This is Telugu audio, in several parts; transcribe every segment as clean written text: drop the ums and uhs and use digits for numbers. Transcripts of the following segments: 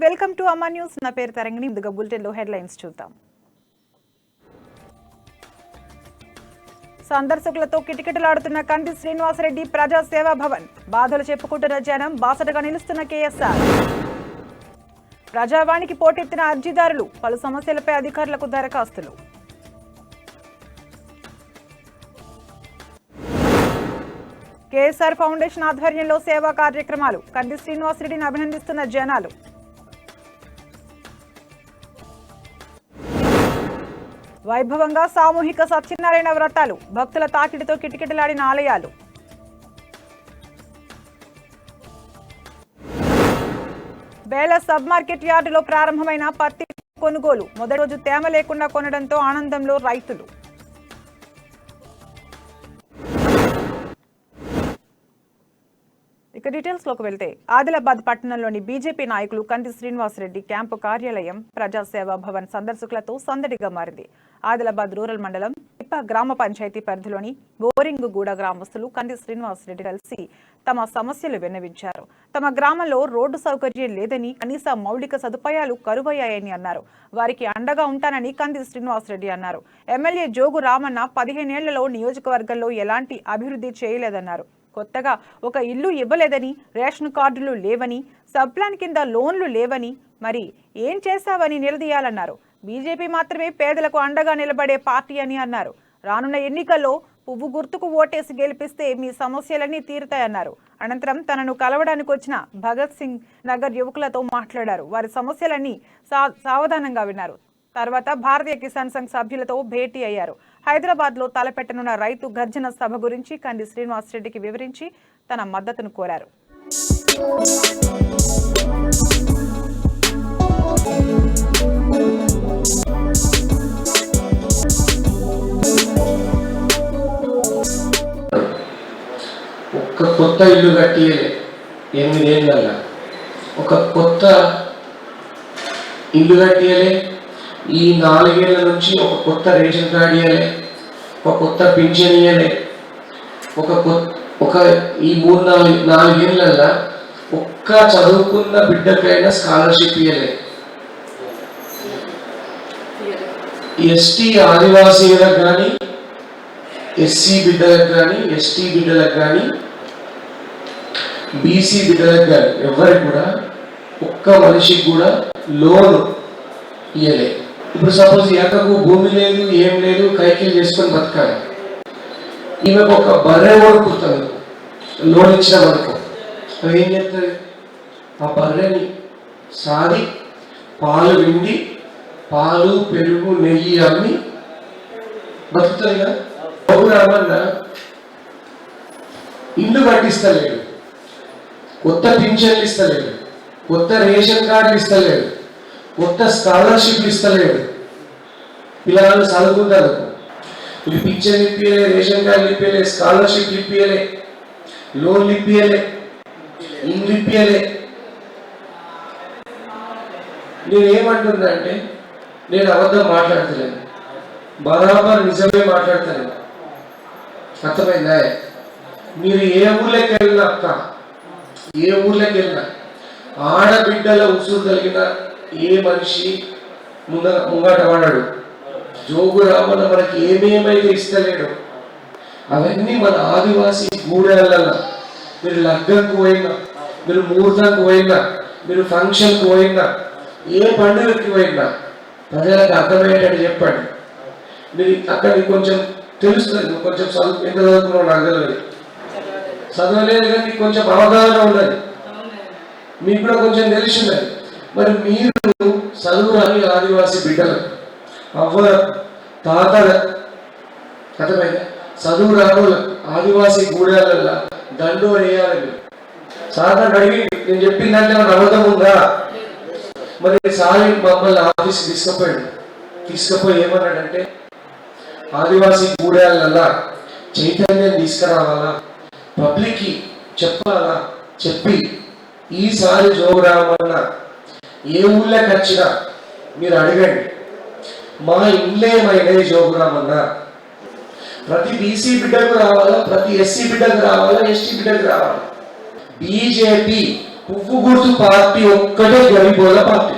వెల్కమ్ టు అమ్మా న్యూస్. నా పేరు తరంగిణి. ముందుగా బులెటిన్ లో హెడ్లైన్స్ చూద్దాం. సందర్శకులతో కిటకిటలాడుతున్న కంది శ్రీనివాసరెడ్డి ప్రజా సేవా భవన్. బాధలు చెప్పుకుంటున్న జనం, బాసటగా నిలుస్తున్న కేఎస్ఆర్. ప్రజావాణికి పోటెత్తిన అర్జీదారులు, పలు సమస్యలపై అధికారులకు దరఖాస్తులు. కేఎస్ఆర్ ఫౌండేషన్ ఆధ్వర్యంలో సేవా కార్యక్రమాలు. కంది శ్రీనివాసరెడ్డిని అభినందిస్తున్న జనాలు. వైభవంగా సామూహిక సత్యనారాయణ వ్రతాలు. భక్తుల తాకిడితో కిటకిటలాడిన ఆలయాలు. బేల సబ్ మార్కెట్ యార్డులో ప్రారంభమైన పత్తి కొనుగోలు. మొదటి రోజు తేమ లేకుండా కొనడంతో ఆనందంలో రైతులు. ఇక డీటెయిల్స్ లోకి వెళ్తే, ఆదిలాబాద్ పట్టణంలోని బీజేపీ నాయకులు కంది శ్రీనివాసరెడ్డి క్యాంపు కార్యాలయం ప్రజాసేవా భవన్ సందర్శకులతో సందడిగా మారింది. ఆదిలాబాద్ రూరల్ మండలం తిప్ప గ్రామ పంచాయతీ పరిధిలోని బోరింగుగూడ గ్రామస్తులు కంది శ్రీనివాసరెడ్డి కలిసి తమ సమస్యలు విన్నవించారు. తమ గ్రామంలో రోడ్డు సౌకర్యం లేదని, కనీస మౌలిక సదుపాయాలు కరువయ్యాయని అన్నారు. వారికి అండగా ఉంటానని కంది శ్రీనివాసరెడ్డి అన్నారు. ఎమ్మెల్యే జోగు రామన్న 15 ఏళ్లలో నియోజకవర్గంలో ఎలాంటి అభివృద్ధి చేయలేదన్నారు. కొత్తగా ఒక ఇల్లు ఇవ్వలేదని, రేషన్ కార్డులు లేవని, సబ్ ప్లాన్ కింద లోన్లు లేవని, మరి ఏం చేశావని నిలదీయాలన్నారు. బీజేపీ మాత్రమే పేదలకు అండగా నిలబడే పార్టీ అని అన్నారు. రానున్న ఎన్నికల్లో పువ్వు గుర్తుకు ఓటేసి గెలిపిస్తే మీ సమస్యలన్నీ తీరుతాయన్నారు. అనంతరం తనను కలవడానికి వచ్చిన భగత్ సింగ్ నగర్ యువకులతో మాట్లాడారు. వారి సమస్యలన్నీ సావధానంగా విన్నారు. తర్వాత భారతీయ కిసాన్ సంఘ్ సభ్యులతో భేటీ అయ్యారు. హైదరాబాద్ లో తలపెట్టనున్న రైతు గర్జన సభ గురించి కంది శ్రీనివాసరెడ్డికి వివరించి తన మద్దతును కోరారు. ఒక కొత్త ఇల్లు కట్టియలే 8 ఏళ్ళ, ఒక కొత్త ఇల్లు కట్టియలే. ఈ 4 ఏళ్ల నుంచి ఒక కొత్త రేషన్ కార్డు ఇవ్వలే, ఒక కొత్త పింఛన్ ఇవ్వలే, ఒక ఈ 3-4 ఏళ్ళ ఒక్క చదువుకున్న బిడ్డకైనా స్కాలర్షిప్ ఇవ్వలే. ఎస్టీ ఆదివాసీలకు కానీ, ఎస్సీ బిడ్డలకు కానీ, ఎస్టీ బిడ్డలకు కానీ, బీసీ బిడ్డలకు కానీ ఎవరికి కూడా ఒక్క మనిషికి కూడా లోన్ ఇవ్వలే. ఇప్పుడు సపోజ్ ఎక్కకు భూమి లేదు, ఏం లేదు, కైకిలు చేసుకొని బతకాలి. ఈమెకు ఒక బర్రె కొనుక్కుంటుంది లోన్ ఇచ్చిన వరకు. అది ఏం చేస్తుంది? ఆ బర్రెని సాది పాలు విండి, పాలు పెరుగు నెయ్యి అమ్మి బతుకుతుంది కదా. రామన్న ఇల్లు కట్టిస్తలేడు, కొత్త పింఛన్లు ఇస్తలేడు, కొత్త రేషన్ కార్డులు ఇస్తలేడు, కొత్త స్కాలర్షిప్లు ఇస్తలేడు. పిల్లలు చదువుకుంటారు, పింఛన్ ఇప్పియలే, రేషన్ కార్డులు ఇప్పియలే, స్కాలర్షిప్లు ఇప్పియలే, లోన్లు ఇప్పియలే, ఇల్లు ఇప్పియలే. నేనేమంటున్నా అంటే, నేను అబద్ధం మాట్లాడతలేను, బరాబర్ నిజమే మాట్లాడతాను. అర్థమైందా? మీరు ఏ ఊర్లోకి వెళ్ళినా అక్క, ఏ ఊర్లోకి వెళ్ళినా ఆడబిడ్డల ఉసురు కలిగిన ఏ మనిషి ముంగట వాడాడు. జోగు రామన్న మనకి ఏమేమైతే ఇస్తలేడు అవన్నీ మన ఆదివాసీ గూడెళ్ళ. మీరు లగ్గంకు పోయినా, మీరు ముహూర్తంకు పోయినా, మీరు ఫంక్షన్కు పోయినా, ఏ పండుగకి పోయినా ప్రజలకు అర్థమయ్యేటట్టు చెప్పండి. మీరు అక్కడికి కొంచెం తెలుస్తుంది, కొంచెం చదువు ఎంత చదువుకున్నావు నాకు తెలియదు, చదవలేదు కానీ కొంచెం అవగాహన ఉన్నది, మీకు కూడా కొంచెం తెలిసిన్నది. మరి మీరు చదువు రాని ఆదివాసీ బిడ్డలు, అవ్వ తాతల, అర్థమైందా? చదువు రాను ఆదివాసీ గూడాలల్లో దండు వేయాలి. సాధారణ అడిగి నేను చెప్పిందంటే మన అబద్ధం ఉందా? మరి సాయి మమ్మల్ని ఆఫీస్కి తీసుకుపోయి ఏమన్నాడంటే, ఆదివాసీ గూడాలల్లో చైతన్యం తీసుకురావాలా, పబ్లిక్కి చెప్పాలా, చెప్పి ఈసారి జోగు రామన్న ఏ ఊళ్ళకి వచ్చినా మీరు అడగండి, మా ఇల్లేమైనా జోగు రామన్న ప్రతి బీసీ బిడ్డకు రావాలా, ప్రతి ఎస్సీ బిడ్డకు రావాలా, ఎస్టీ బిడ్డకు రావాలా. బీజేపీ పువ్వు గుర్తు పార్టీ ఒక్కటే గరీబోల పార్టీ.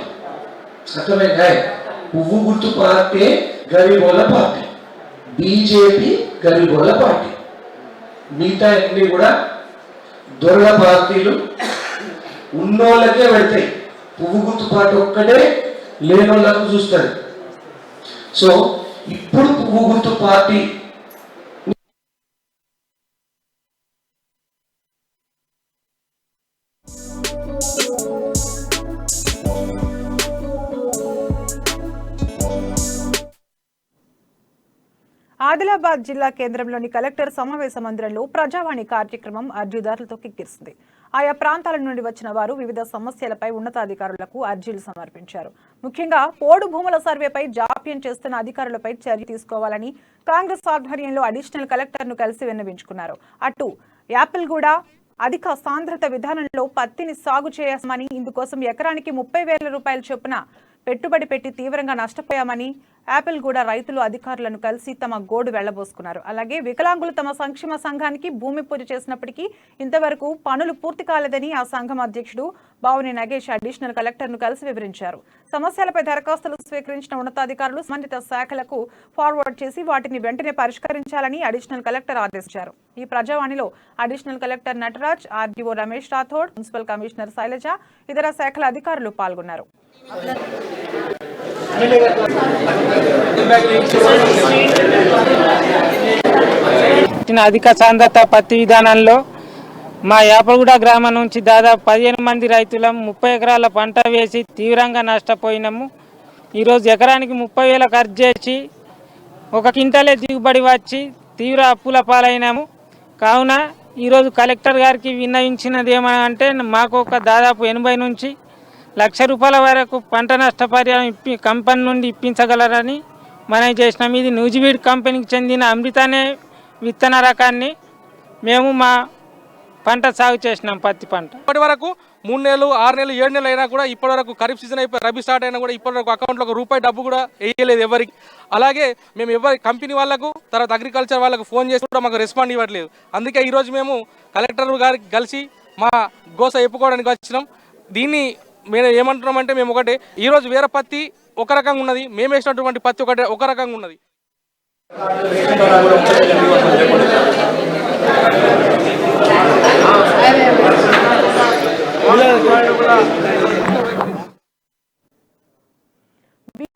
అర్థమైందా? పువ్వు గుర్తు పార్టీ గరీబోల పార్టీ, బీజేపీ గరీబోల పార్టీ. మిగతా అన్ని కూడా దొరల పార్టీలు, ఉన్నోళ్ళకే పెడతాయి. పువ్వు గుర్తు పార్టీ ఒక్కటే లేనోళ్ళకు చూస్తుంది. సో ఇప్పుడు పువ్వు గుర్తు పార్టీ ఆదిలాబాద్ జిల్లా కేంద్రంలోని కలెక్టర్ సమావేశ మందిరంలో ప్రజావాణి కార్యక్రమం అర్జీదారులతో కిక్కిరిసింది. ఆయా ప్రాంతాల నుండి వచ్చిన వారు వివిధ సమస్యలపై ఉన్నతాధికారులకు అర్జీలు సమర్పించారు. ముఖ్యంగా పోడు భూముల సర్వేపై జాప్యం చేస్తున్న అధికారులపై చర్య తీసుకోవాలని కాంగ్రెస్ ఆధ్వర్యంలో అడిషనల్ కలెక్టర్ను కలిసి విన్నవించుకున్నారు. అటు యాపిల్గూడ అధిక సాంద్రత విధానంలో పత్తిని సాగు చేయమని, ఇందుకోసం ఎకరానికి 30,000 రూపాయల చొప్పున పెట్టుబడి పెట్టి తీవ్రంగా నష్టపోయామని యాపిల్గూడ రైతులు అధికారులను కలిసి తమ గోడు వెళ్లబోసుకున్నారు. అలాగే వికలాంగులు తమ సంక్షేమ సంఘానికి భూమి పూజ చేసినప్పటికీ ఇంతవరకు పనులు పూర్తి కాలేదని ఆ సంఘం అధ్యక్షుడు బావుని నగేష్ అడిషనల్ కలెక్టర్ను కలిసి వివరించారు. సమస్యలపై దరఖాస్తులు స్వీకరించిన ఉన్నతాధికారులు సంబంధిత శాఖలకు ఫార్వర్డ్ చేసి వాటిని వెంటనే పరిష్కరించాలని అడిషనల్ కలెక్టర్ ఆదేశించారు. ఈ ప్రజావాణిలో additional collector Nataraj, RDO Ramesh Rathod, municipal commissioner Shailaja, ఇతర శాఖల అధికారులు పాల్గొన్నారు. అధిక సాంద్రత పత్తి విధానంలో మా యాపలగూడ గ్రామం నుంచి దాదాపు 15 మంది రైతులం 30 ఎకరాల పంట వేసి తీవ్రంగా నష్టపోయినాము. ఈరోజు ఎకరానికి 30,000 ఖర్చు చేసి 1 క్వింటాలే దిగుబడి వచ్చి తీవ్ర అప్పుల పాలైనాము. కావున ఈరోజు కలెక్టర్ గారికి విన్నవించినది ఏమంటే మాకు ఒక దాదాపు 80 నుంచి 1,00,000 రూపాయల వరకు పంట నష్టపరిహారం కంపెనీ నుండి ఇప్పించగలరని మనం చేసినాం. ఇది న్యూజివీడ్ కంపెనీకి చెందిన అమృత అనే విత్తన రకాన్ని మేము మా పంట సాగు చేసినాం. పత్తి పంట ఇప్పటి వరకు 3 నెలలు 6 నెలలు 7 నెలలు అయినా కూడా ఇప్పటి వరకు ఖరీఫ్ సీజన్ అయిపోయి రబీ స్టార్ట్ అయినా కూడా ఇప్పటి వరకు అకౌంట్లో ₹1 డబ్బు కూడా వేయలేదు ఎవరికి. అలాగే మేము ఎవరి కంపెనీ వాళ్ళకు తర్వాత అగ్రికల్చర్ వాళ్ళకు ఫోన్ చేసి కూడా మాకు రెస్పాండ్ ఇవ్వట్లేదు. అందుకే ఈరోజు మేము కలెక్టర్ గారికి కలిసి మా గోస చెప్పుకోవడానికి వచ్చినాం. దీన్ని మేము ఏమంటున్నామంటే మేము ఒకటే, ఈరోజు వేరే పత్తి ఒక రకంగా ఉన్నది, మేము వేసినటువంటి పత్తి ఒక రకంగా ఉన్నది.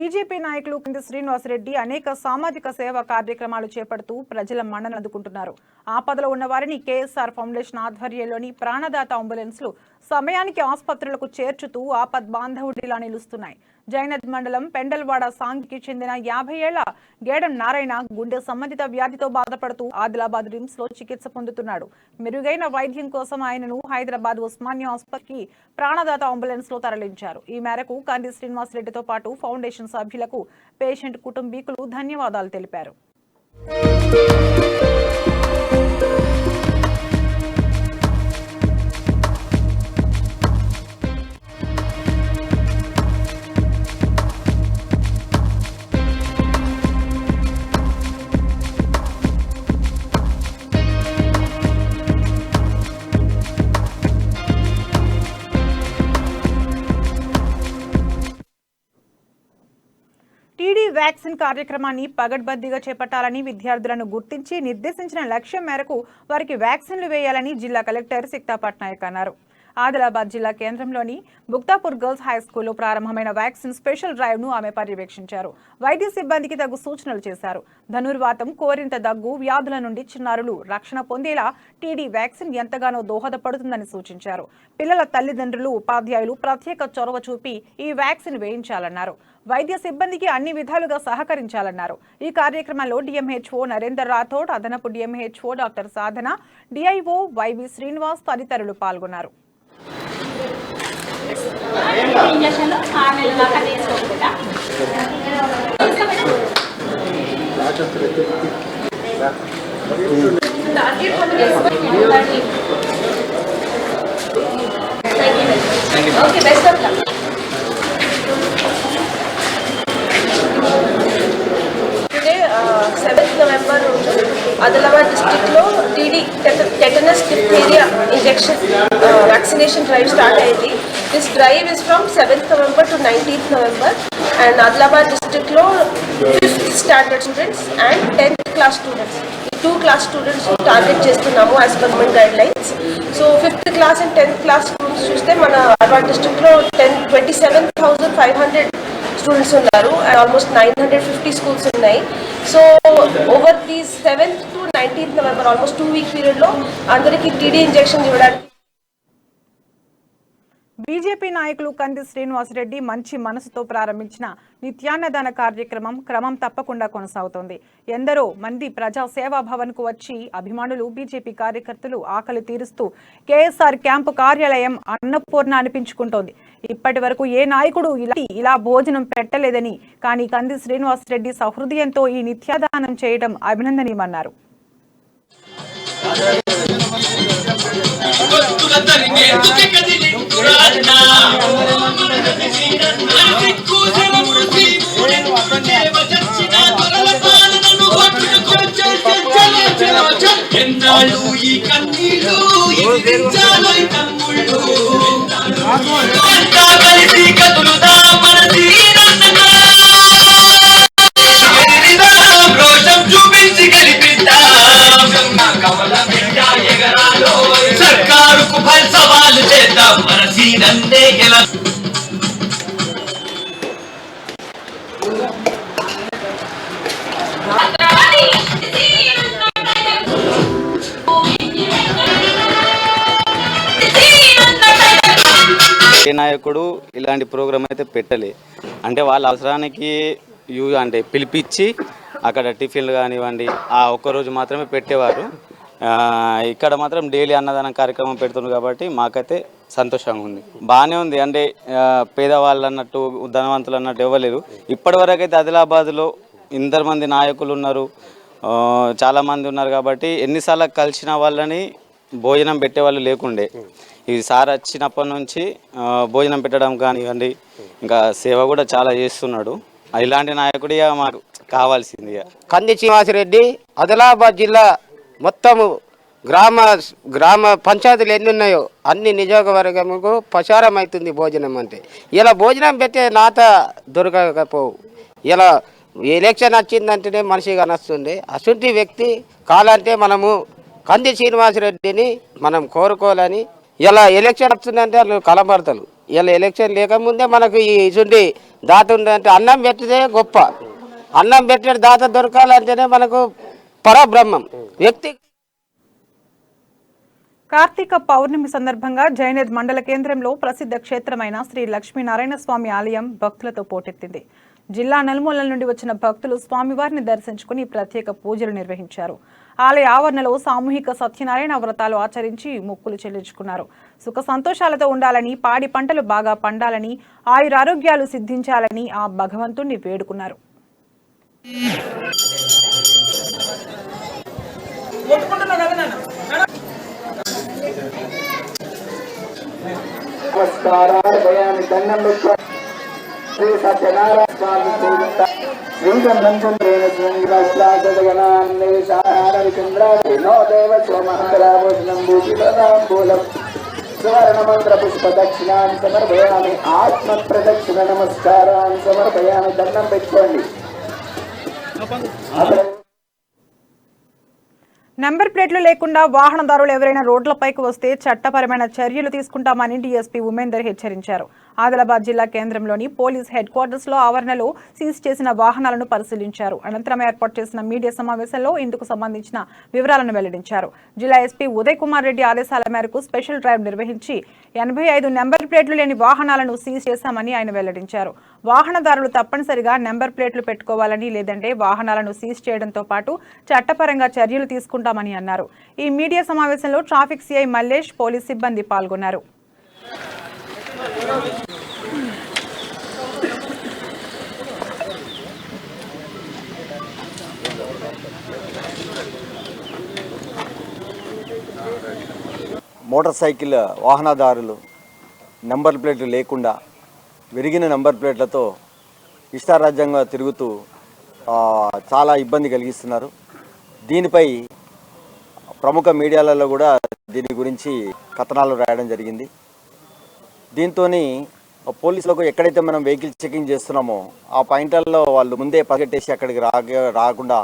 బీజేపీ నాయకులు కింది శ్రీనివాసరెడ్డి అనేక సామాజిక సేవా కార్యక్రమాలు చేపడుతూ ప్రజల మన్ననలు అందుకుంటున్నారు. ఆపదలో ఉన్న వారిని కేఎస్ఆర్ ఫౌండేషన్ ఆధ్వర్యంలోని ప్రాణదాత అంబులెన్స్లు సమయానికి ఆసుపత్రులకు చేర్చుతూ ఆపద్ బాంధవుడిలా నిలుస్తున్నాయి. జైనద్ మండలం పెండల్వాడ సాంగికి చెందిన 50 ఏళ్ల గేడం నారాయణ గుండె సంబంధిత వ్యాధితో బాధపడుతూ ఆదిలాబాద్ రిమ్స్ లో చికిత్స పొందుతున్నాడు. మెరుగైన వైద్యం కోసం ఆయనను హైదరాబాద్ ఉస్మానియా ఆసుపత్రికి ప్రాణదాత అంబులెన్స్ లో తరలించారు. ఈ మేరకు కంది శ్రీనివాసరెడ్డితో పాటు ఫౌండేషన్ సభ్యులకు పేషెంట్ కుటుంబీకులు ధన్యవాదాలు తెలిపారు. టీడీ వ్యాక్సిన్ కార్యక్రమాన్ని పగడ్బందీగా చేపట్టాలని, విద్యార్థులను గుర్తించి నిర్దేశించిన లక్ష్యం మేరకు వారికి వ్యాక్సిన్లు వేయాలని జిల్లా కలెక్టర్ సిక్తా పట్నాయక్ అన్నారు. ఆదిలాబాద్ జిల్లా కేంద్రంలోని బుక్తాపూర్ గర్ల్స్ హై స్కూల్లో ప్రారంభమైన వ్యాక్సిన్ స్పెషల్ డ్రైవ్ ను ఆమె పర్యవేక్షించారు. వైద్య సిబ్బందికి తగు సూచనలు చేశారు. ధనుర్వాతం, కోరింత దగ్గు వ్యాధుల నుండి చిన్నారులు రక్షణ పొందేలా టీడీ వ్యాక్సిన్ ఎంతగానో దోహదపడుతుందని సూచించారు. పిల్లల తల్లిదండ్రులు, ఉపాధ్యాయులు ప్రత్యేక చొరవ చూపి ఈ వ్యాక్సిన్ వేయించాలన్నారు. వైద్య సిబ్బందికి అన్ని విధాలుగా సహకరించాలన్నారు. ఈ కార్యక్రమంలో డిఎంహెచ్ఓ నరేందర్ రాథోడ్, అదనపు డిఎంహెచ్ఓ డాక్టర్ సాధన, డిఐఓ వైవి శ్రీనివాస్ తదితరులు పాల్గొన్నారు. November ఆదిలాబాద్ డిస్ట్రిక్ట్లో TD tetanus diphtheria injection vaccination drive start అయింది. This drive is from 7th November to 19th November and Adilabad district లో 5th standard students and 10th class students, 2 class students target చేస్తున్నాము as per government guidelines. So 5th class and 10th class students చూస్తే మన Adilabad district లో 27,500 స్టూడెంట్స్ ఉన్నారు అండ్ ఆల్మోస్ట్ 950 స్కూల్స్ ఉన్నాయి. So over these 7th to 19th November almost 2 week పీరియడ్లో అందరికీ టీడీ ఇంజెక్షన్ ఇవ్వడానికి బీజేపీ నాయకులు కంది శ్రీనివాసరెడ్డి మంచి మనసుతో ప్రారంభించిన నిత్యాన్నదాన కార్యక్రమం క్రమం తప్పకుండా కొనసాగుతోంది. ఎందరో మంది ప్రజా సేవా భవన్ కు వచ్చి అభిమానులు బీజేపీ కార్యకర్తలు ఆకలి తీరుస్తూ కేఎస్ఆర్ క్యాంపు కార్యాలయం అన్నపూర్ణ అనిపించుకుంటోంది. ఇప్పటి వరకు ఏ నాయకుడు ఇలా భోజనం పెట్టలేదని, కానీ కంది శ్రీనివాసరెడ్డి సహృదయంతో ఈ నిత్యాదానం చేయడం అభినందనీయమన్నారు. ఏ నాయకుడు ఇలాంటి ప్రోగ్రామ్ అయితే పెట్టలే. అంటే వాళ్ళ అవసరానికి అంటే పిలిపించి అక్కడ టిఫిన్లు కానివ్వండి ఆ ఒక్కరోజు మాత్రమే పెట్టేవారు. ఇక్కడ మాత్రం డైలీ అన్నదానం కార్యక్రమం పెడుతుంది కాబట్టి మాకైతే సంతోషంగా ఉంది, బాగానే ఉంది. అంటే పేదవాళ్ళు అన్నట్టు ధనవంతులు అన్నట్టు ఇవ్వలేరు. ఇప్పటివరకు అయితే ఆదిలాబాద్లో ఇంతమంది నాయకులు ఉన్నారు, చాలామంది ఉన్నారు కాబట్టి ఎన్నిసార్లు కలిసిన వాళ్ళని భోజనం పెట్టేవాళ్ళు లేకుండే. ఈ సార్ వచ్చినప్పటి నుంచి భోజనం పెట్టడం కానివ్వండి ఇంకా సేవ కూడా చాలా చేస్తున్నాడు. ఇలాంటి నాయకుడి మాకు కావాల్సింది. కంది శ్రీనివాసరెడ్డి ఆదిలాబాద్ జిల్లా మొత్తము గ్రామ పంచాయతీలు ఎన్ని ఉన్నాయో అన్ని నియోజకవర్గముకు ప్రచారం అవుతుంది భోజనం అంటే. ఇలా భోజనం పెట్టే నాత దొరకకపోవు. ఇలా ఎలక్షన్ వచ్చిందంటేనే మనిషిగా నస్తుంది. అటువంటి వ్యక్తి కాలంటే మనము కంది శ్రీనివాసరెడ్డిని మనం కోరుకోవాలని. ఇలా ఎలక్షన్ వస్తుందంటే వాళ్ళు కలబడతారు. ఇలా ఎలక్షన్ లేకముందే మనకు ఈ ఇటువంటి దాత ఉందంటే అన్నం పెట్టితే గొప్ప. అన్నం పెట్టే దాత దొరకాలంటేనే మనకు పరబ్రహ్మం వ్యక్తి. కార్తీక పౌర్ణమి సందర్భంగా జైనద్ మండల కేంద్రంలో ప్రసిద్ధ క్షేత్రమైన శ్రీ లక్ష్మీనారాయణ స్వామి ఆలయం భక్తులతో పోటెత్తింది. జిల్లా నలుమూలల నుండి వచ్చిన భక్తులు స్వామివారిని దర్శించుకుని ప్రత్యేక పూజలు నిర్వహించారు. ఆలయ ఆవరణలో సామూహిక సత్యనారాయణ వ్రతాలు ఆచరించి మొక్కులు చెల్లించుకున్నారు. సుఖ సంతోషాలతో ఉండాలని, పాడి పంటలు బాగా పండాలని, ఆయురారోగ్యాలు సిద్ధించాలని ఆ భగవంతుణ్ణి వేడుకున్నారు. శ్రీ సత్యనారాయణ స్వామి పూజిత శ్రీగంధం చంద్రేణ శ్రీనివాసరాజగణాన్వేషారవిచంద్రో దేవ సోమహంతరాభూషణం భూషితాంబూలం సువర్ణమంత్ర పుష్ప దక్షిణాన్ని సమర్పయామి. ఆత్మ ప్రదక్షిణ నమస్కారాన్ని సమర్పయామి. దండం పెట్టుకోండి. నెంబర్ ప్లేట్లు లేకుండా వాహనదారులు ఎవరైనా రోడ్లపైకి వస్తే చట్టపరమైన చర్యలు తీసుకుంటామని డీఎస్పీ ఉమేందర్ హెచ్చరించారు. ఆదిలాబాద్ జిల్లా కేంద్రంలోని పోలీస్ హెడ్ క్వార్టర్స్ లో ఆవరణలో సీజ్ చేసిన వాహనాలను పరిశీలించారు. అనంతరం ఏర్పాటు చేసిన మీడియా సమావేశంలో ఇందుకు సంబంధించిన వివరాలను వెల్లడించారు. జిల్లా ఎస్పీ ఉదయ్ కుమార్ రెడ్డి ఆదేశాల మేరకు స్పెషల్ డ్రైవ్ నిర్వహించి 85 నెంబర్ ప్లేట్లు లేని వాహనాలను సీజ్ చేశామని ఆయన వెల్లడించారు. వాహనదారులు తప్పనిసరిగా నెంబర్ ప్లేట్లు పెట్టుకోవాలని, లేదంటే వాహనాలను సీజ్ చేయడంతో పాటు చట్టపరంగా చర్యలు తీసుకుంటామని అన్నారు. ఈ మీడియా సమావేశంలో ట్రాఫిక్ సిఐ మల్లేష్, పోలీస్ సిబ్బంది పాల్గొన్నారు. మోటార్ సైకిల్ వాహనదారులు నెంబర్ ప్లేట్లు లేకుండా విరిగిన నెంబర్ ప్లేట్లతో ఇష్టారాజ్యంగా తిరుగుతూ చాలా ఇబ్బంది కలిగిస్తున్నారు. దీనిపై ప్రముఖ మీడియాలలో కూడా దీని గురించి కథనాలు రాయడం జరిగింది. దీంతో పోలీసులకు ఎక్కడైతే మనం వెహికల్ చెకింగ్ చేస్తున్నామో ఆ పాయింట్లలో వాళ్ళు ముందే పరిగెట్టేసి అక్కడికి రాకుండా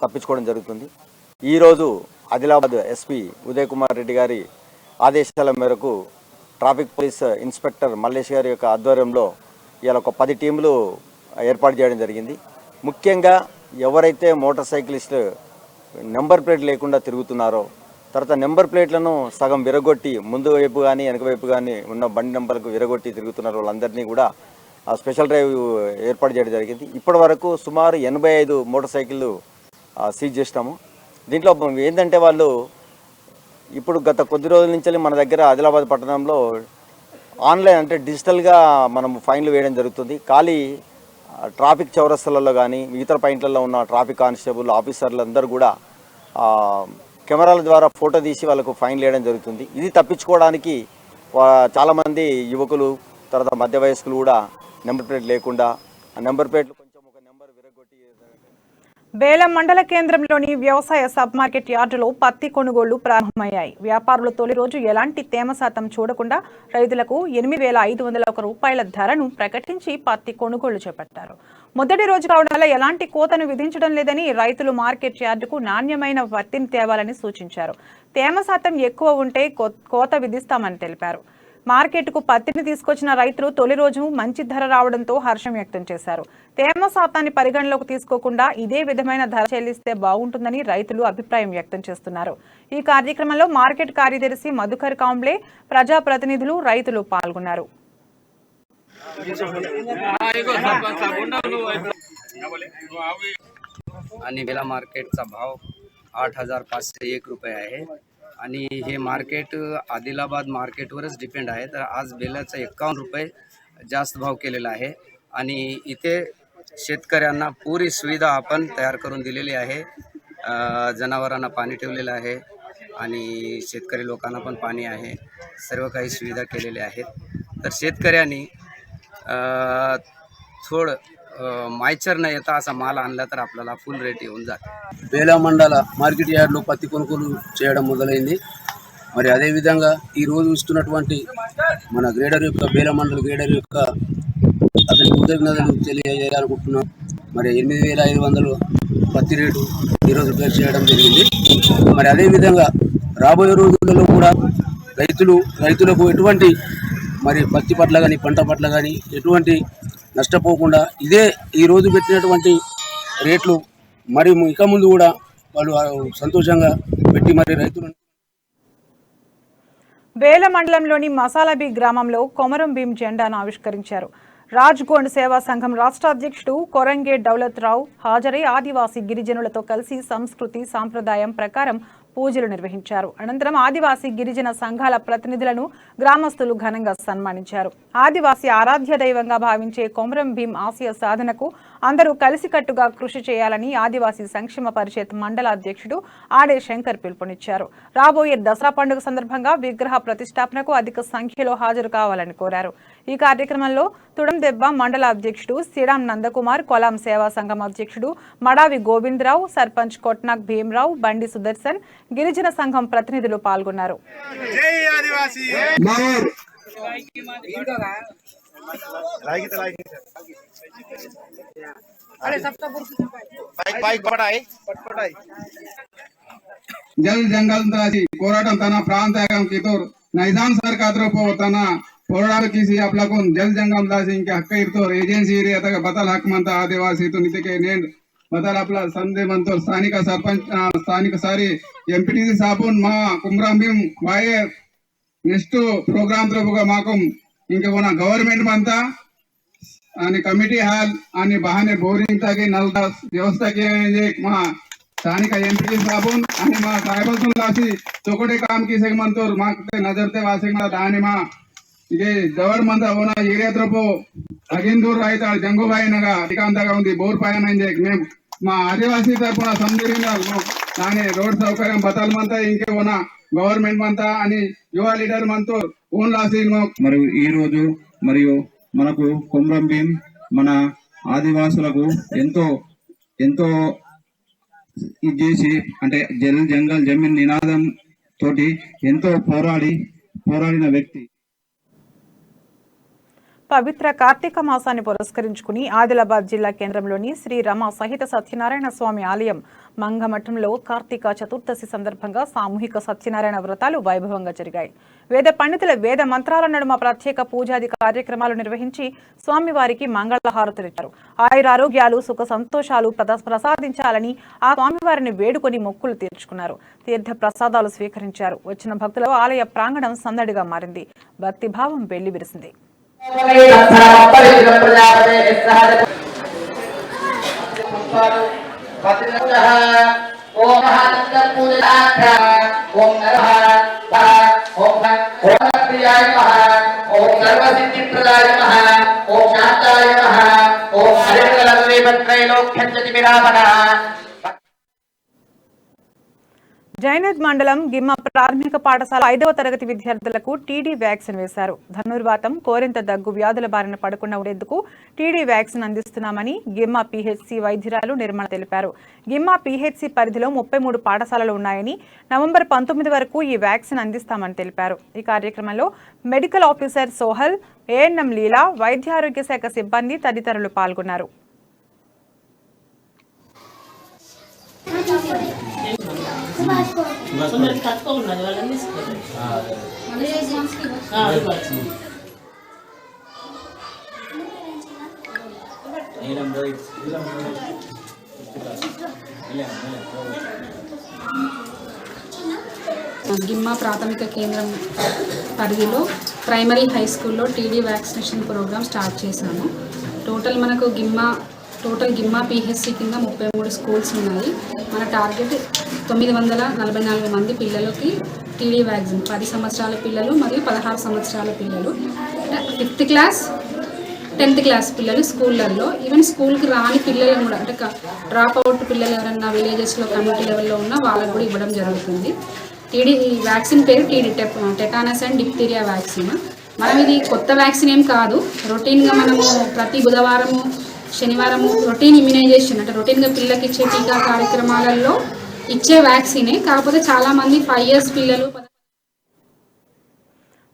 తప్పించుకోవడం జరుగుతుంది. ఈరోజు ఆదిలాబాద్ ఎస్పీ ఉదయ్ కుమార్ రెడ్డి గారి ఆదేశాల మేరకు ట్రాఫిక్ పోలీస్ ఇన్స్పెక్టర్ మల్లేష్ గారి యొక్క ఆధ్వర్యంలో ఇలా ఒక 10 టీంలు ఏర్పాటు చేయడం జరిగింది. ముఖ్యంగా ఎవరైతే మోటార్ సైక్లిస్ట్ నెంబర్ ప్లేట్ లేకుండా తిరుగుతున్నారో, తర్వాత నెంబర్ ప్లేట్లను సగం విరగొట్టి ముందు వైపు కానీ వెనక వైపు కానీ ఉన్న బండి నెంబర్లకు విరగొట్టి తిరుగుతున్నారు వాళ్ళందరినీ కూడా స్పెషల్ డ్రైవ్ ఏర్పాటు చేయడం జరిగింది. ఇప్పటి వరకు సుమారు 85 మోటార్ సైకిళ్ళు సీజ్ చేసినాము. దీంట్లో ఏంటంటే వాళ్ళు ఇప్పుడు గత కొద్ది రోజుల నుంచి మన దగ్గర ఆదిలాబాద్ పట్టణంలో ఆన్లైన్ అంటే డిజిటల్గా మనం ఫైన్లు వేయడం జరుగుతుంది. ఖాళీ ట్రాఫిక్ చౌరస్తలలో కానీ ఇతర పాయింట్లలో ఉన్న ట్రాఫిక్ కానిస్టేబుల్ ఆఫీసర్లు అందరూ కూడా కెమెరాల ద్వారా ఫోటో తీసి వాళ్ళకు ఫైన్ వేయడం జరుగుతుంది. ఇది తప్పించుకోవడానికి చాలామంది యువకులు తర్వాత మధ్య వయస్కులు కూడా నెంబర్ ప్లేట్ లేకుండా ఆ నెంబర్ ప్లేట్లు కొంచెం ఒక నెంబర్ విరగొట్టి. బేలం మండల కేంద్రంలోని వ్యవసాయ సబ్ మార్కెట్ యార్డులో పత్తి కొనుగోళ్లు ప్రారంభమయ్యాయి. వ్యాపారులు తొలి రోజు ఎలాంటి తేమ శాతం చూడకుండా రైతులకు 8,501 రూపాయల ధరను ప్రకటించి పత్తి కొనుగోళ్లు చేపట్టారు. మొదటి రోజు కావడం వల్ల ఎలాంటి కోతను విధించడం లేదని రైతులు మార్కెట్ యార్డుకు నాణ్యమైన పత్తిని తేవాలని సూచించారు. తేమ శాతం ఎక్కువ ఉంటే కోత విధిస్తామని తెలిపారు. మార్కెట్కు పత్తిని తీసుకొచ్చిన రైతులు తొలి రోజు మంచి ధర రావడంతో హర్షం వ్యక్తం చేశారు. తేమ శాతాన్ని పరిగణలోకి తీసుకోకుండా ఇదే విధమైన ధర చెల్లిస్తే బాగుంటుందని రైతులు అభిప్రాయం వ్యక్తం చేస్తున్నారు. ఈ కార్యక్రమంలో మార్కెట్ కార్యదర్శి మధుకర్ కాంబ్లే, ప్రజాప్రతినిధులు, రైతులు పాల్గొన్నారు. आणि बेला मार्केटचा भाव 8,501 रुपये आहे आणि हे मार्केट आदिलाबाद मार्केटवरच डिपेंड आहे. तर आज बेलाचा 51 रुपये जास्त भाव केलेला आहे आणि इथे शेतकऱ्यांना पुरी सुविधा आपण तयार करून दिलेली आहे. जनावरांना पाणी ठेवलेलं आहे आणि शेतकरी लोकांना पण पाणी आहे. सर्व काही सुविधा केलेल्या आहेत. तर शेतकऱ्यांनी थोडं मायचर न येता असा माल आणला तर आपल्याला ఫుల్ రేట్ येऊन जाते. బేలా మండల మార్కెట్ యార్డ్లో పత్తి కొనుగోలు చేయడం మొదలైంది. మరి అదేవిధంగా ఈరోజు ఇస్తున్నటువంటి మన గ్రేడర్ యొక్క బేలా మండల గ్రేడర్ యొక్క అతని కృతజ్ఞతలు తెలియజేయాలనుకుంటున్నాం. మరి 8,500 పత్తి రేటు ఈరోజు పేరు చేయడం జరిగింది. మరి అదేవిధంగా రాబోయే రోజులలో కూడా రైతులకు ఎటువంటి మరి పత్తి పట్ల కానీ పంట పట్ల కానీ ఎటువంటి నష్టపోకుండా ఇదే ఈరోజు పెట్టినటువంటి రేట్లు మరి ఇక ముందు కూడా వాళ్ళు సంతోషంగా పెట్టి మరి రైతులను. బేల మండలంలోని మసాలాబీ గ్రామంలో కొమరం భీం జెండాను ఆవిష్కరించారు. రాజ్గోండ్ సేవా సంఘం రాష్ట్ర అధ్యక్షుడు కొరంగే దౌలత్ రావు హాజరై ఆదివాసీ గిరిజనులతో కలిసి సంస్కృతి సాంప్రదాయం ప్రకారం పూజలు నిర్వహించారు. అనంతరం ఆదివాసీ గిరిజన సంఘాల ప్రతినిధులను గ్రామస్తులు ఘనంగా సన్మానించారు. ఆదివాసీ ఆరాధ్య దైవంగా భావించే కొమరం భీం ఆశయ సాధనకు అందరూ కలిసికట్టుగా కృషి చేయాలని ఆదివాసీ సంక్షేమ పరిషత్ మండల అధ్యక్షుడు ఆడే శంకర్ పిలుపునిచ్చారు. రాబోయే దసరా పండుగ సందర్భంగా విగ్రహ ప్రతిష్టాపనకు అధిక సంఖ్యలో హాజరు కావాలని కోరారు. ఈ కార్యక్రమంలో తుడందెబ్బ మండల అధ్యక్షుడు సిడాం నందకుమార్, కొలాం సేవా సంఘం అధ్యక్షుడు మడావి గోవిందరావు, సర్పంచ్ కొట్నాక్ భీమరావు, బండి సుదర్శన్, గిరిజన సంఘం ప్రతినిధులు పాల్గొన్నారు. జల్ జంగల్ దాసి పోరాటం తన ప్రాంతం కితోర్ నైజాం సర్కార్ తన పోరాటకి आपल्याकडून जल जंगल दासी इनके हक्क इरतो एजन्सी आता बदल हक म्हणता आदिवासी तो निते नेंड बदल आपला संदे म्हणतो स्थानिक सरपंच स्थानिक सारी ఎంపీటీసీ సాబున్ మా కుమ్రాం భీం వాయే నెక్స్ట్ ప్రోగ్రామ్ తో మాకు ఇంకా ఉన్న గవర్నమెంట్ అంతా आणि कमिटी हाल आणि बहाने बोरिंग तागे नलदा व्यवस्था के मा स्थानिक एमपी साबून आणि मा साहेबातून लासी चोकोटे काम की से म्हणतो मा नजर ते वासे मा दाने मा इगे जवळ मंदा होना एरिया त्रपो अगिन दूर रायता जंगूबाई नगा ठिकाणदागा ఉంది బోర్ పాయన మేము మా ఆదివాసీ తరపున సందీరిన దాని రోడ్ సౌకర్యం బతాలమంతా ఇంకే ఉన్న గవర్నమెంట్ మంతా అని యువ లీడర్ మనతో ఓన్ లాసి మరియు ఈ రోజు మరియు మనకు కొమరం భీం మన ఆదివాసులకు ఎంతో ఎంతో ఇది చేసి అంటే జల్ జంగల్ జమీన్ నినాదం తోటి ఎంతో పోరాడిన వ్యక్తి. పవిత్ర కార్తీక మాసాన్ని పురస్కరించుకుని ఆదిలాబాద్ జిల్లా కేంద్రంలోని శ్రీ రమ సహిత సత్యనారాయణ స్వామి ఆలయం మంగమఠంలో కార్తీక చతుర్దశి సందర్భంగా సామూహిక సత్యనారాయణ వ్రతాలు వైభవంగా జరిగాయి. వేద పండితుల వేద మంత్రాల నడుమ ప్రత్యేక పూజాది కార్యక్రమాలు నిర్వహించి స్వామివారికి మంగళహారతులిచ్చారు. ఆయురారోగ్యాలు సుఖ సంతోషాలు ప్రసాదించాలని ఆ స్వామివారిని వేడుకొని మొక్కులు తీర్చుకున్నారు. తీర్థ ప్రసాదాలు స్వీకరించారు. వచ్చిన భక్తుల ఆలయ ప్రాంగణం సందడిగా మారింది. భక్తిభావం వెల్లివిరిసింది. జైనద్ మండలం గిమ్మ ప్రాథమిక పాఠశాల 5వ తరగతి విద్యార్థులకు టీడీ వ్యాక్సిన్ వేశారు. ధనుర్వాతం, కోరింత దగ్గు వ్యాధుల బారిన పడకుండా ఉండేందుకు టీడీ వ్యాక్సిన్ అందిస్తున్నామని గిమ్మ పీహెచ్సీ వైద్యురాలు నిర్మల తెలిపారు. గిమ్మ పీహెచ్సీ పరిధిలో 33 పాఠశాలలు ఉన్నాయని, నవంబర్ 19 వరకు ఈ వ్యాక్సిన్ అందిస్తామని తెలిపారు. ఈ కార్యక్రమంలో మెడికల్ ఆఫీసర్ సోహల్, ఏఎన్ఎం లీలా, వైద్యారోగ్య శాఖ సిబ్బంది తదితరులు పాల్గొన్నారు. గిమ్మ ప్రాథమిక కేంద్రం పరిధిలో ప్రైమరీ హై స్కూల్లో టీడీ వ్యాక్సినేషన్ ప్రోగ్రామ్ స్టార్ట్ చేశాము. టోటల్ గిమ్మ పీహెచ్సీ కింద 33 స్కూల్స్ ఉన్నాయి. మన టార్గెట్ 944 మంది పిల్లలకి టీడీ వ్యాక్సిన్, 10 సంవత్సరాల పిల్లలు మరియు 16 సంవత్సరాల పిల్లలు, 5th క్లాస్ 10th క్లాస్ పిల్లలు స్కూళ్ళల్లో, ఈవెన్ స్కూల్కి రాని పిల్లలు కూడా అంటే డ్రాప్ అవుట్ పిల్లలు ఎవరన్నా విలేజెస్లో కమ్యూనిటీ లెవెల్లో ఉన్న వాళ్ళకు కూడా ఇవ్వడం జరుగుతుంది. టీడీ వ్యాక్సిన్ పేరు TD tetanus and diphtheria vaccine. మనం ఇది కొత్త వ్యాక్సిన్ ఏం కాదు. రొటీన్గా మనము ప్రతి బుధవారము శనివారము రొటీన్ ఇమ్యునైజేషన్ అంటే రొటీన్గా పిల్లలకి ఇచ్చే టీకా కార్యక్రమాలలో ఇచ్చే వ్యాక్సినే. కాకపోతే చాలామంది 5 years పిల్లలు.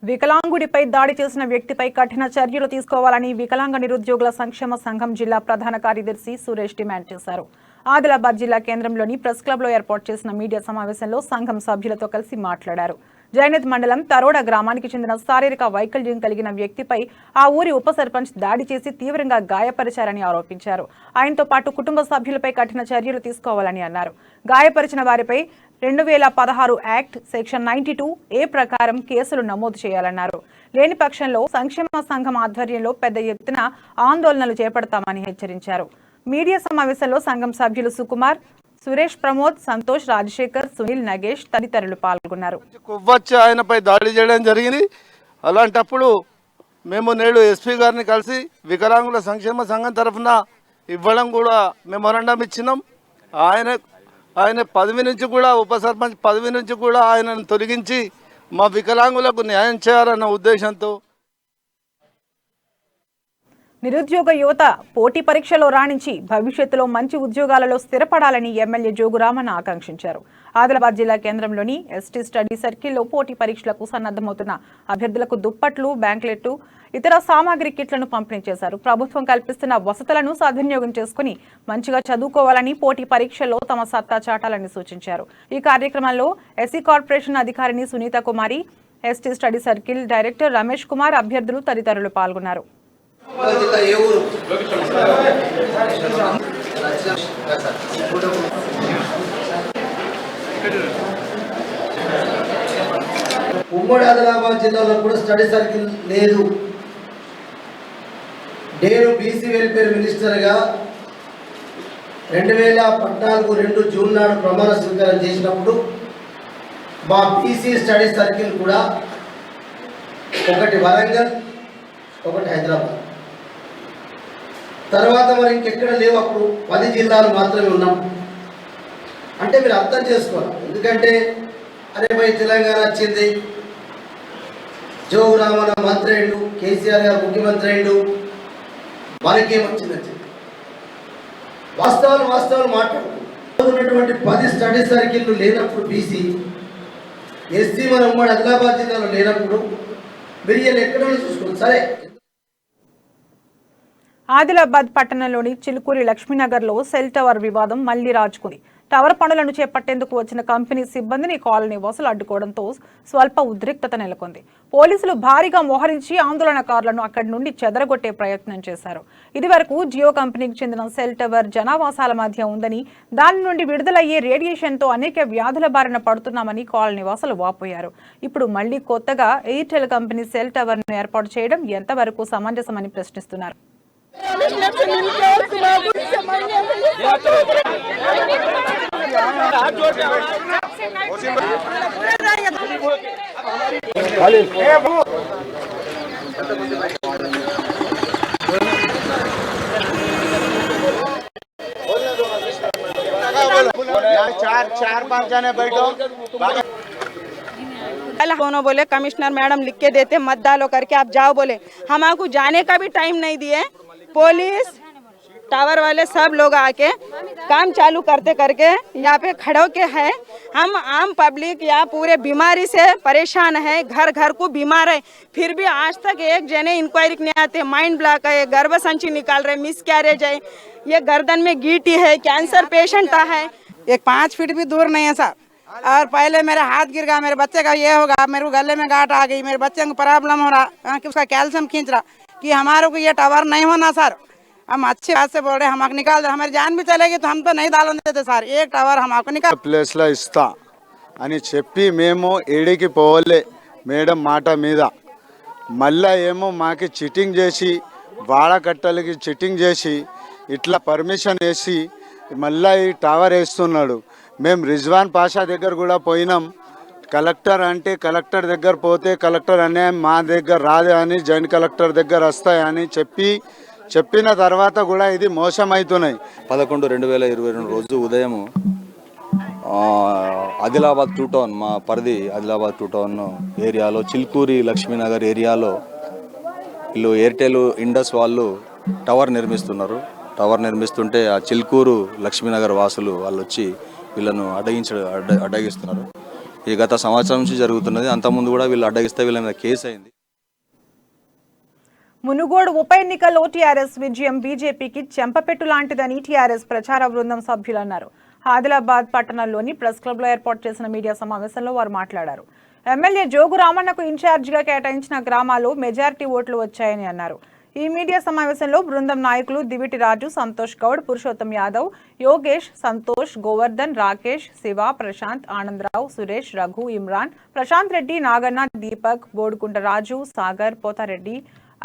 వికలాంగుడిపై దాడి చేసిన వ్యక్తిపై కఠిన చర్యలు తీసుకోవాలని వికలాంగ నిరుద్యోగుల సంక్షేమ సంఘం జిల్లా ప్రధాన కార్యదర్శి సురేష్ డిమాండ్ చేశారు. ఆదిలాబాద్ జిల్లా కేంద్రంలోని ప్రెస్ క్లబ్లో ఏర్పాటు చేసిన మీడియా సమావేశంలో సంఘం సభ్యులతో కలిసి మాట్లాడారు. జైనద్ మండలం తరోడ గ్రామానికి చెందిన శారీరక వైకల్యం కలిగిన వ్యక్తిపై ఆ ఊరి ఉప సర్పంచ్ దాడి చేసి తీవ్రంగా గాయపరిచారని ఆరోపించారు. ఆయనతో పాటు కుటుంబ సభ్యులపై కఠిన చర్యలు తీసుకోవాలని అన్నారు. గాయపరిచిన వారిపై 2016 యాక్ట్ సెక్షన్ 92A ప్రకారం కేసులు నమోదు చేయాలన్నారు. లేని పక్షంలో సంక్షేమ సంఘం ఆధ్వర్యంలో పెద్ద ఎత్తున ఆందోళనలు చేపడతామని హెచ్చరించారు. మీడియా సమావేశంలో సంఘం సభ్యులు సుకుమార్, సురేష్, ప్రమోద్, సంతోష్, రాజశేఖర్, సునీల్, నగేష్ తదితరులు పాల్గొన్నారు. కొవ్వొచ్చి ఆయనపై దాడి చేయడం జరిగింది. అలాంటప్పుడు మేము నేడు ఎస్పీ గారిని కలిసి వికలాంగుల సంక్షేమ సంఘం తరఫున ఇవ్వడం కూడా మెమోరాండం ఇచ్చినాం. ఆయన పదవి నుంచి కూడా ఉప సర్పంచ్ పదవి నుంచి కూడా ఆయనను తొలగించి మా వికలాంగులకు న్యాయం చేయాలన్న ఉద్దేశంతో నిరుద్యోగ యువత పోటీ పరీక్షలో రాణించి భవిష్యత్తులో మంచి ఉద్యోగాలలో స్థిరపడాలని ఎమ్మెల్యే జోగురామన్ ఆకాంక్షించారు. ఆదిలాబాద్ జిల్లా కేంద్రంలోని ఎస్టీ స్టడీ సర్కిల్లో పోటీ పరీక్షలకు సన్నద్ధమవుతున్న అభ్యర్థులకు దుప్పట్లు, బ్యాంక్లెట్లు, ఇతర సామాగ్రి కిట్లను పంపిణీ చేశారు. ప్రభుత్వం కల్పిస్తున్న వసతులను సద్వినియోగం చేసుకుని మంచిగా చదువుకోవాలని, పోటీ పరీక్షల్లో తమ సత్తా చాటాలని సూచించారు. ఈ కార్యక్రమంలో ఎస్సీ కార్పొరేషన్ అధికారిని Sunitha Kumari, ST study circle director Ramesh Kumar, అభ్యర్థులు తదితరులు పాల్గొన్నారు. ఉమ్మడి ఆదిలాబాద్ జిల్లాలో కూడా స్టడీ సర్కిల్ లేదు. నేను బీసీ వెల్ఫేర్ మినిస్టర్గా 2014 2 జూన్ నాడు ప్రమాణ స్వీకారం చేసినప్పుడు మా బీసీ స్టడీ సర్కిల్ కూడా ఒకటి వరంగల్, ఒకటి హైదరాబాద్, తర్వాత మరి ఇంకెక్కడ లేవు. అప్పుడు 10 జిల్లాలు మాత్రమే ఉన్నాం. అంటే మీరు అర్థం చేసుకోవాలి. ఎందుకంటే అరే భయ్ తెలంగాణ వచ్చింది, జోగురామన్ మంత్రి అయిండు, కేసీఆర్ గారు ముఖ్యమంత్రి అయిండు, మనకేమొచ్చింది. వాస్తవాలు మాట్లాడుతుంది. ఉన్నటువంటి 10 స్టడీ సర్కిళ్ళు లేనప్పుడు బీసీ ఎస్సీ మన ఉమ్మడి ఆదిలాబాద్ జిల్లాలో లేనప్పుడు మీరు ఇలా ఎక్కడ చూసుకోండి. సరే, ఆదిలాబాద్ పట్టణంలోని చిలుకూరి లక్ష్మీనగర్లో సెల్ టవర్ వివాదం మళ్లీ రాజుకుంది. టవర్ పనులను చేపట్టేందుకు వచ్చిన కంపెనీ సిబ్బందిని కాలనీ వాసులు అడ్డుకోవడంతో స్వల్ప ఉద్రిక్తత నెలకొంది. పోలీసులు భారీగా మోహరించి ఆందోళనకారులను అక్కడి నుండి చెదరగొట్టే ప్రయత్నం చేశారు. ఇదివరకు జియో కంపెనీకి చెందిన సెల్ టవర్ జనావాసాల మధ్య ఉందని, దాని నుండి విడుదలయ్యే రేడియేషన్తో అనేక వ్యాధుల బారిన పడుతున్నామని కాలనీ వాసులు వాపోయారు. ఇప్పుడు మళ్లీ కొత్తగా ఎయిర్టెల్ కంపెనీ సెల్ టవర్ను ఏర్పాటు చేయడం ఎంతవరకు సమంజసమని ప్రశ్నిస్తున్నారు. दोनों बोले कमिश्नर मैडम लिख के देते मत डालो करके आप जाओ बोले, हमको जाने का भी टाइम नहीं दिए। पुलिस टावर वाले सब लोग आके काम चालू करते करके यहाँ पे खड़ो के हैं। हम आम पब्लिक यहाँ पूरे बीमारी से परेशान है, घर घर को बीमार है, फिर भी आज तक एक जने इंक्वायरी नहीं आते। माइंड ब्लॉक है, गर्भ संची निकाल रहे, मिस कैरेज है, ये गर्दन में गीटी है, कैंसर पेशेंट है। एक 5 फीट भी दूर नहीं है सर। और पहले मेरा हाथ गिर गया, मेरे बच्चे का ये होगा, मेरे को गले में गांठ आ गई, मेरे बच्चे को प्रॉब्लम हो रहा कि उसका कैल्शियम खींच रहा कि हमारे को ये टावर नहीं होना सर। हम अच्छी बात से बोल रहे, हम निकाल दे, हमारी जान भी चलेगी तो हम तो नहीं डालने देते सर। एक टावर हमको निकाल ప్లేస్ లో ఇస్తా అని చెప్పి మేము ఏడికి పోలే మేడం మాట మీద. మళ్ళా ఏమో మాకి చిటింగ్ చేసి వాడకట్టలకి చిటింగ్ చేసి ఇట్లా పర్మిషన్ వేసి మళ్ళీ ఈ టవర్ వేస్తున్నాడు. మేము రిజ్వాన్ పాషా దగ్గర కూడా పోయినాం. కలెక్టర్ అంటే కలెక్టర్ దగ్గర పోతే కలెక్టర్ అనే మా దగ్గర రాదే అని జాయింట్ కలెక్టర్ దగ్గర వస్తాయని చెప్పిన తర్వాత కూడా ఇది మోసం అవుతున్నాయి. 11/2022 రోజు ఉదయం ఆదిలాబాద్ 2 టౌన్, మా పరిధి ఆదిలాబాద్ 2 టౌన్ ఏరియాలో చిలుకూరి లక్ష్మీనగర్ ఏరియాలో వీళ్ళు ఎయిర్టెల్ ఇండస్ వాళ్ళు టవర్ నిర్మిస్తున్నారు. టవర్ నిర్మిస్తుంటే ఆ చిలుకూరు లక్ష్మీనగర్ వాసులు వాళ్ళు వచ్చి వీళ్ళను అడ్డగిస్తున్నారు. ఈ గత సంవత్సరం నుంచి జరుగుతున్నది. అంతకుముందు కూడా వీళ్ళు అడ్డగిస్తే వీళ్ళ మీద కేసు అయింది. మునుగోడు ఉప ఎన్నికల్లో టీఆర్ఎస్ విజయం బీజేపీకి చెంపపెట్టు లాంటిదని టీఆర్ఎస్ ప్రచార బృందం సభ్యులు అన్నారు. ఆదిలాబాద్ పట్టణంలోని ప్రెస్ క్లబ్ లో ఏర్పాటు చేసిన మీడియా సమావేశంలో వారు మాట్లాడారు. ఎమ్మెల్యే జోగు రామన్నకు ఇన్ఛార్జిగా కేటాయించిన గ్రామాల్లో మెజారిటీ ఓట్లు వచ్చాయని అన్నారు. ఈ మీడియా సమావేశంలో బృందం నాయకులు దివిటి రాజు, సంతోష్ గౌడ్, పురుషోత్తం యాదవ్, యోగేష్, సంతోష్, గోవర్ధన్, రాకేష్, శివ, ప్రశాంత్, ఆనందరావు, సురేష్, రఘు, ఇమ్రాన్, ప్రశాంత్ రెడ్డి, నాగన్న, దీపక్, బోడుకుంట రాజు, సాగర్, పోతారెడ్డి,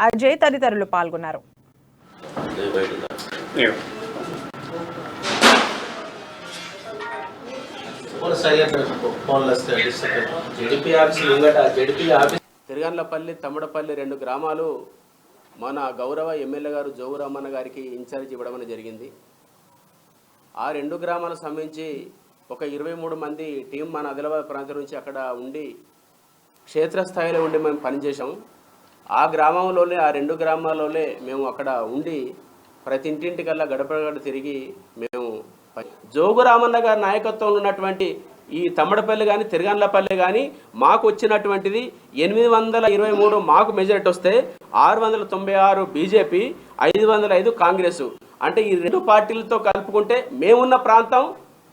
అజయ్ తదితరులు పాల్గొన్నారు. తిరుగండ్లపల్లి, తమ్మడపల్లి 2 గ్రామాలు మన గౌరవ ఎమ్మెల్యే గారు జోగు రామన్న గారికి ఇన్ఛార్జ్ ఇవ్వడం జరిగింది. ఆ 2 గ్రామాలకు సంబంధించి ఒక 23 మంది టీం మన ఆదిలాబాద్ ప్రాంతం నుంచి అక్కడ ఉండి క్షేత్రస్థాయిలో ఉండి మేము పనిచేసాము. ఆ గ్రామంలోనే, ఆ 2 గ్రామాల్లోనే మేము అక్కడ ఉండి ప్రతి ఇంటింటికల్లా గడప తిరిగి మేము జోగు రామన్న గారి నాయకత్వంలో ఉన్నటువంటి ఈ తమ్మడపల్లి కానీ తిరుగండ్లపల్లి కానీ మాకు వచ్చినటువంటిది 823 మాకు మెజారిటీ వస్తే 696 బీజేపీ, 505 కాంగ్రెస్. అంటే ఈ 2 పార్టీలతో కలుపుకుంటే మేమున్న ప్రాంతం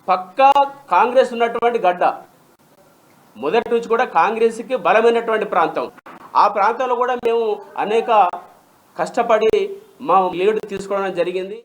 పక్కా కాంగ్రెస్ ఉన్నటువంటి గడ్డ. మొదటి నుంచి కూడా కాంగ్రెస్కి బలమైనటువంటి ప్రాంతం. ఆ ప్రాంతంలో కూడా మేము అనేక కష్టపడి మా లీడ్ తీసుకోవడం జరిగింది.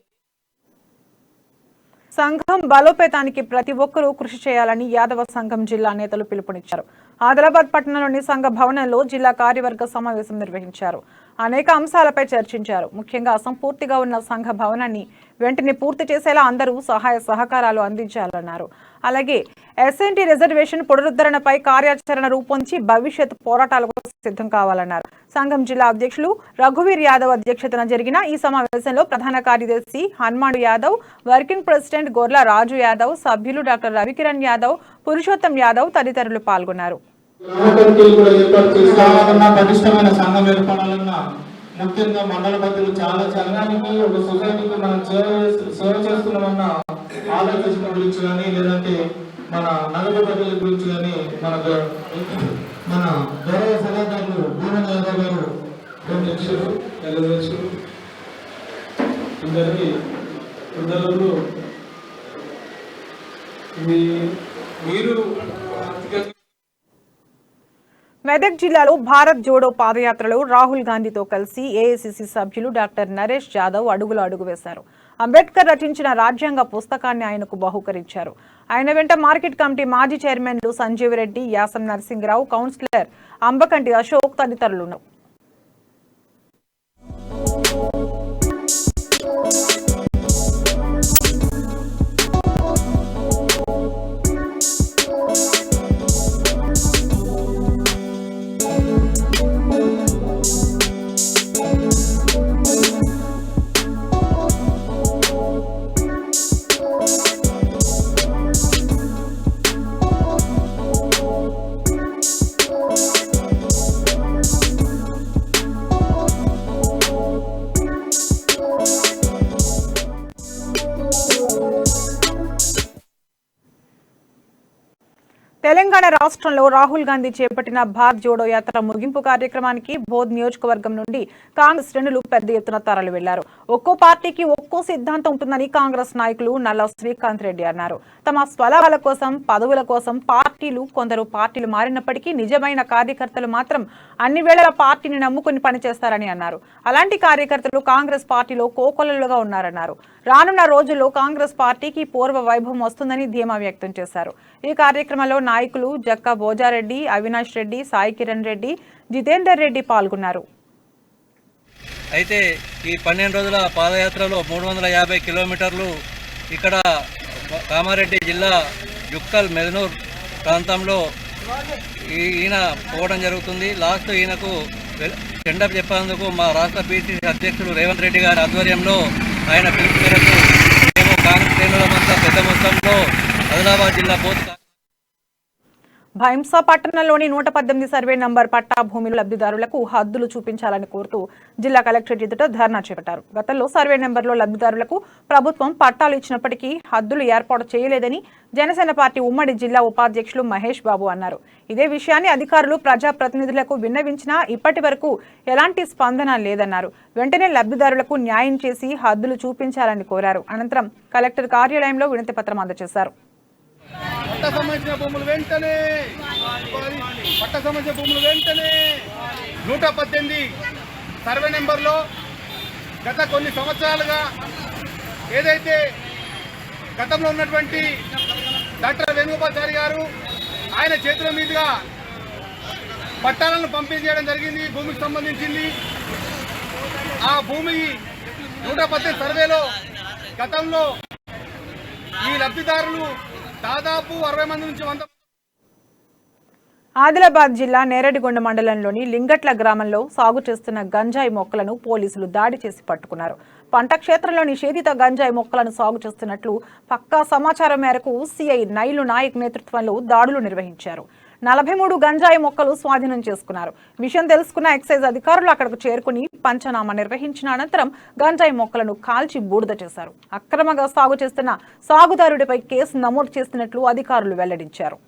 సంఘం బలోపేతానికి ప్రతి ఒక్కరూ కృషి చేయాలని యాదవ సంఘం జిల్లా నేతలు పిలుపునిచ్చారు. ఆదిలాబాద్ పట్టణంలోని సంఘ భవనంలో జిల్లా కార్యవర్గ సమావేశం నిర్వహించారు. అనేక అంశాలపై చర్చించారు. ముఖ్యంగా అసంపూర్తిగా ఉన్న సంఘ భవనాన్ని వెంటనే పూర్తి చేసేలా అందరూ సహాయ సహకారాలు అందించాలన్నారు. అలాగే ఎస్ఎన్టీ రిజర్వేషన్ పునరుద్ధరణపై కార్యాచరణ రూపొందించి భవిష్యత్ పోరాటాలకు సిద్ధం కావాలన్నారు. సంఘం జిల్లా అధ్యక్షులు రఘువీర్ యాదవ్ అధ్యక్షతన జరిగిన ఈ సమావేశంలో ప్రధాన కార్యదర్శి హనుమాన్ యాదవ్, వర్కింగ్ ప్రెసిడెంట్ గొర్ల రాజు యాదవ్, సభ్యులు డాక్టర్ రవికిరణ్ యాదవ్, పురుషోత్తం యాదవ్ తదితరులు పాల్గొన్నారు. పటిష్టమైన సంఘం ఏర్పడాలన్నా ముఖ్యంగా మండల మధ్యలో చాలా సంఘానికి ఒక సొసైటీకి మనం సేవ చేస్తున్నామన్న ఆలోచించిన గురించి కానీ లేదంటే మన నగదు బదిలీ గురించి కానీ మన గౌరవ సలహాదారులు భూమన్ యాదవ్ గారు నిర్వహించారు. అందరికీ అందరూ మీరు మెదక్ జిల్లాలో భారత్ జోడో పాదయాత్రలో రాహుల్ గాంధీతో కలిసి ఏఐసిసి సభ్యులు డాక్టర్ నరేష్ జాదవ్ అడుగులో అడుగు వేశారు. అంబేద్కర్ రచించిన రాజ్యాంగ పుస్తకాన్ని ఆయనకు బహూకరించారు. ఆయన వెంట మార్కెట్ కమిటీ మాజీ చైర్మన్లు సంజీవ్ రెడ్డి, యాసం నరసింగరావు, కౌన్సిలర్ అంబకంటి అశోక్ తదితరులు. తెలంగాణ రాష్ట్రంలో రాహుల్ గాంధీ చేపట్టిన భారత్ జోడో యాత్ర ముగింపు కార్యక్రమానికి బోధ్ నియోజకవర్గం నుండి కాంగ్రెస్ శ్రేణులు పెద్ద ఎత్తున తరలి వెళ్లారు. ఒక్కో పార్టీకి ఒక్కో సిద్ధాంతం ఉంటుందని కాంగ్రెస్ నాయకులు నల్ల శ్రీకాంత్ రెడ్డి అన్నారు. తమ స్వలాభాల కోసం, పదవుల కోసం కొందరు పార్టీలు మారినప్పటికీ నిజమైన కార్యకర్తలు మాత్రం అన్ని వేళల పార్టీని నమ్ముకుని పనిచేస్తారని అన్నారు. అలాంటి కార్యకర్తలు కాంగ్రెస్ పార్టీలో కోకొల్లలుగా ఉన్నారన్నారు. రానున్న రోజుల్లో కాంగ్రెస్ పార్టీకి పూర్వ వైభవం వస్తుందని ధీమా వ్యక్తం చేశారు. ఈ కార్యక్రమంలో నాయకులు జక్కా భోజారెడ్డి, అవినాష్ రెడ్డి, సాయి కిరణ్ రెడ్డి, జితేందర్ రెడ్డి పాల్గొన్నారు. అయితే ఈ 12 రోజుల పాదయాత్రలో 350 కిలోమీటర్లు ఇక్కడ కామారెడ్డి జిల్లా జుక్కల్ మెదనూర్ ప్రాంతంలో ఈయన పోవడం జరుగుతుంది. లాస్ట్ ఈయనకు సెండప్ చెప్పేందుకు మా రాష్ట్ర పిసిసి అధ్యక్షుడు రేవంత్ రెడ్డి గారి ఆధ్వర్యంలో ఆయన పిలుపు మేరకు మేము కాంగ్రెస్ శ్రేణులమంతా పెద్ద మొత్తంలో ఆదిలాబాద్ జిల్లా భైంసా పట్టణంలోని 118 సర్వే నంబర్ పట్టా భూమిలో లబ్ధిదారులకు హద్దులు చూపించాలని కోరుతూ జిల్లా కలెక్టరేట్ ఎదుట ధర్నా చేపట్టారు. గతంలో సర్వే నెంబర్లో లబ్ధిదారులకు ప్రభుత్వం పట్టాలు ఇచ్చినప్పటికీ హద్దులు ఏర్పాటు చేయలేదని జనసేన పార్టీ ఉమ్మడి జిల్లా ఉపాధ్యక్షులు మహేష్ బాబు అన్నారు. ఇదే విషయాన్ని అధికారులు ప్రజాప్రతినిధులకు విన్నవించినా ఇప్పటి వరకు ఎలాంటి స్పందన లేదన్నారు. వెంటనే లబ్ధిదారులకు న్యాయం చేసి హద్దులు చూపించాలని కోరారు. అనంతరం కలెక్టర్ కార్యాలయంలో వినతి పత్రం అందజేశారు. పట్ట సంబంధించిన భూములు వెంటనే 118 సర్వే నెంబర్లో గత కొన్ని సంవత్సరాలుగా ఏదైతే గతంలో ఉన్నటువంటి డాక్టర్ వేణుగోపాల్చారి గారు ఆయన చేతుల మీదుగా పట్టాలను పంపిణీ చేయడం జరిగింది. భూమికి సంబంధించింది ఆ భూమి 118 సర్వేలో గతంలో ఈ లబ్ధిదారులు దాదాపు 60 మంది నుంచి 100. ఆదిలాబాద్ జిల్లా నేరడిగొండ మండలంలోని లింగట్ల గ్రామంలో సాగు చేస్తున్న గంజాయి మొక్కలను పోలీసులు దాడి చేసి పట్టుకున్నారు. పంట క్షేత్రంలో నిషేధిత గంజాయి మొక్కలను సాగు చేస్తున్నట్లు పక్కా సమాచారం మేరకు సిఐ నైలు నాయక్ నేతృత్వంలో దాడులు నిర్వహించారు. 43 గంజాయి మొక్కలు స్వాధీనం చేసుకున్నారు. విషయం తెలుసుకున్న ఎక్సైజ్ అధికారులు అక్కడకు చేరుకుని పంచనామా నిర్వహించిన అనంతరం గంజాయి మొక్కలను కాల్చి బూడిద చేశారు. అక్రమంగా సాగు చేస్తున్న సాగుదారుడిపై కేసు నమోదు చేస్తున్నట్లు అధికారులు వెల్లడించారు.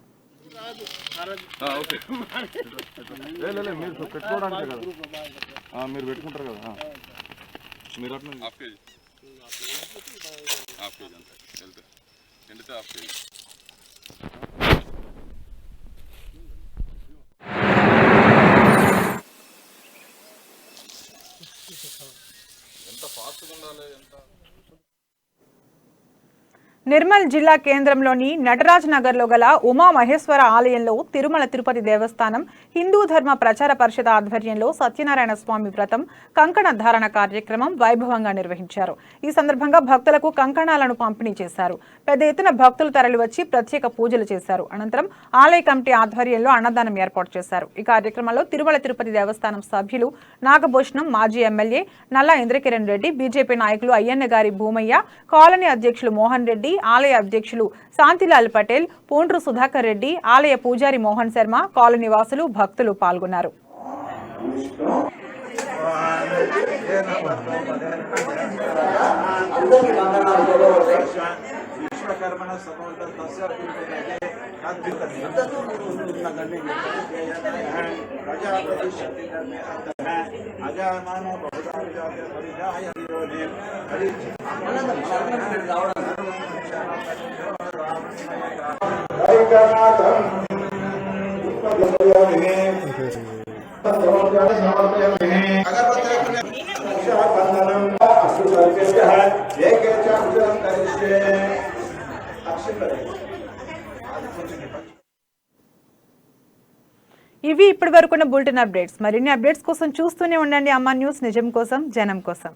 నిర్మల్ జిల్లా కేంద్రంలోని నటరాజ్ నగర్లో గల ఉమామహేశ్వర ఆలయంలో తిరుమల తిరుపతి దేవస్థానం హిందూ ధర్మ ప్రచార పరిషత్ ఆధ్వర్యంలో సత్యనారాయణ స్వామి వ్రతం కంకణ ధారణ కార్యక్రమం వైభవంగా నిర్వహించారు. ఈ సందర్భంగా భక్తులకు కంకణాలను పంపిణీ చేశారు. పెద్ద ఎత్తున భక్తులు తరలివచ్చి ప్రత్యేక పూజలు చేశారు. అనంతరం ఆలయ కమిటీ ఆధ్వర్యంలో అన్నదానం ఏర్పాటు చేశారు. ఈ కార్యక్రమంలో తిరుమల తిరుపతి దేవస్థానం సభ్యులు నాగభూషణం, మాజీ ఎమ్మెల్యే నల్లా ఇంద్రకిరణ్ రెడ్డి, బీజేపీ నాయకులు అయ్యన్నగారి భూమయ్య, కాలనీ అధ్యక్షులు మోహన్ రెడ్డి, ఆలయ అధ్యక్షులు శాంతిలాల్ పటేల్, పూండ్రు సుధాకర్ రెడ్డి, ఆలయ పూజారి మోహన్ శర్మ, కాలనీ వాసులు, భక్తులు పాల్గొన్నారు. कर्मण समोतस्य अजामानो ఇవి ఇప్పటి వరకున్న బులెటిన్ అప్డేట్స్. మరిన్ని అప్డేట్స్ కోసం చూస్తూనే ఉండండి అమ్మా న్యూస్, నిజం కోసం జనం కోసం.